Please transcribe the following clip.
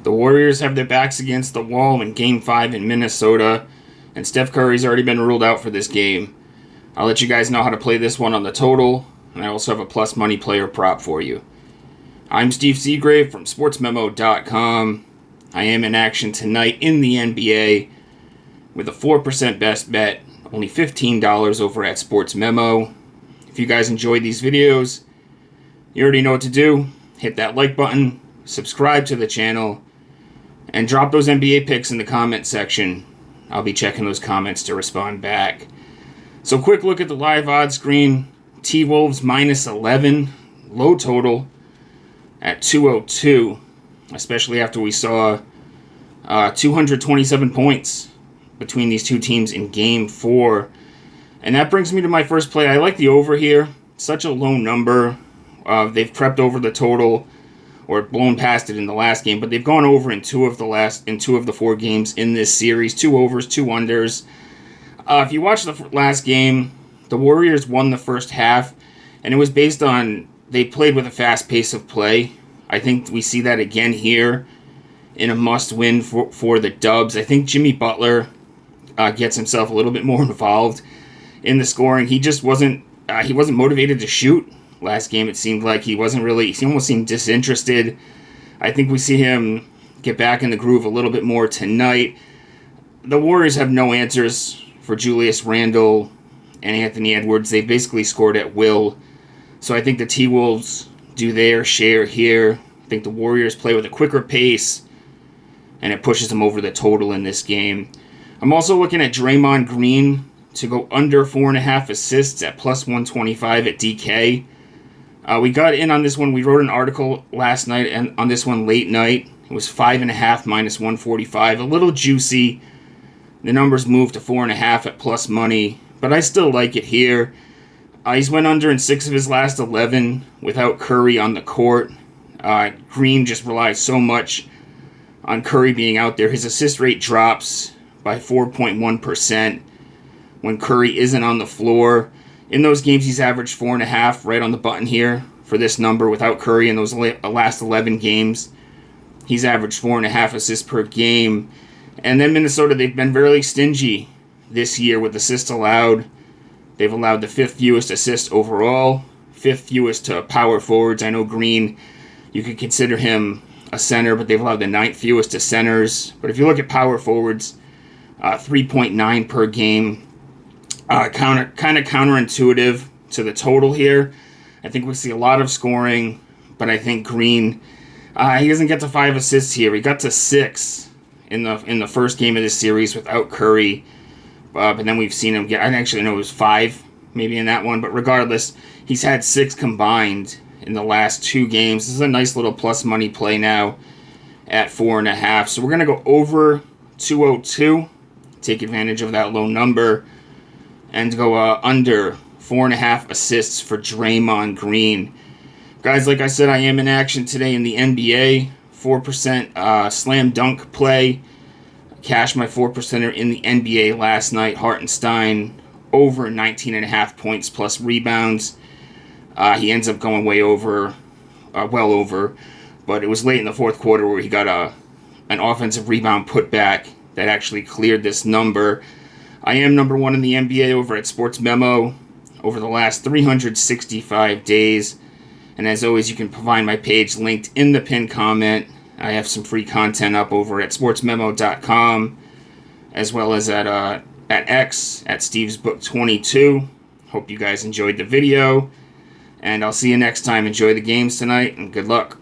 The Warriors have their backs against the wall in Game 5 in Minnesota, and Steph Curry's already been ruled out for this game. I'll let you guys know how to play this one on the total, and I also have a plus money player prop for you. I'm Steve Seagrave from sportsmemo.com. I am in action tonight in the NBA with a 4% best bet, only $15 over at Sports Memo. If you guys enjoyed these videos, you already know what to do. Hit that like button, subscribe to the channel, and drop those NBA picks in the comment section. I'll be checking those comments to respond back. So quick look at the live odds screen. T-Wolves minus 11, low total at 202, especially after we saw 227 points between these two teams in Game 4. And that brings me to my first play. I like the over here. Such a low number. They've prepped over the total or blown past it in the last game, but they've gone over in two of the 4 games in this series. 2 overs, 2 unders. If you watch the last game, the Warriors won the first half, and it was based on they played with a fast pace of play. I think we see that again here in a must-win for the Dubs. I think Jimmy Butler gets himself a little bit more involved in the scoring. He just wasn't motivated to shoot last game. It seemed like he almost seemed disinterested. I think we see him get back in the groove a little bit more tonight. The Warriors have no answers for Julius Randle and Anthony Edwards. They basically scored at will. So I think the T-Wolves do their share here. I think the Warriors play with a quicker pace, and it pushes them over the total in this game. I'm also looking at Draymond Green to go under 4.5 assists at plus 125 at DK. We got in on this one. We wrote an article last night, and on this one late night, it was 5.5 minus 145. A little juicy. The numbers moved to 4.5 at plus money, but I still like it here. He's went under in 6 of his last 11 without Curry on the court. Green just relies so much on Curry being out there. His assist rate drops by 4.1% when Curry isn't on the floor. In those games, he's averaged 4.5 right on the button here for this number without Curry. In those last 11 games, he's averaged 4.5 assists per game. And then Minnesota, they've been very stingy this year with assists allowed. They've allowed the 5th fewest assists overall, 5th fewest to power forwards. I know Green, you could consider him a center, but they've allowed the 9th fewest to centers. But if you look at power forwards, 3.9 per game. Kind of counterintuitive to the total here. I think we see a lot of scoring, but I think Green, he doesn't get to 5 assists here. He got to 6 in the first game of this series without Curry, but then we've seen him get, I actually know it was 5 maybe in that one, but regardless, he's had 6 combined in the last 2 games. This is a nice little plus money play now at 4.5. So we're going to go over 202, take advantage of that low number, and go under 4.5 assists for Draymond Green. Guys, like I said, I am in action today in the NBA. 4% slam dunk play. Cashed my 4%er in the NBA last night. Hartenstein over 19.5 points plus rebounds. He ends up going way over, well over. But it was late in the fourth quarter where he got an offensive rebound putback that actually cleared this number. I am number 1 in the NBA over at Sports Memo over the last 365 days. And as always, you can find my page linked in the pinned comment. I have some free content up over at sportsmemo.com, as well as at X, at Steve's Book 22. Hope you guys enjoyed the video, and I'll see you next time. Enjoy the games tonight, and good luck.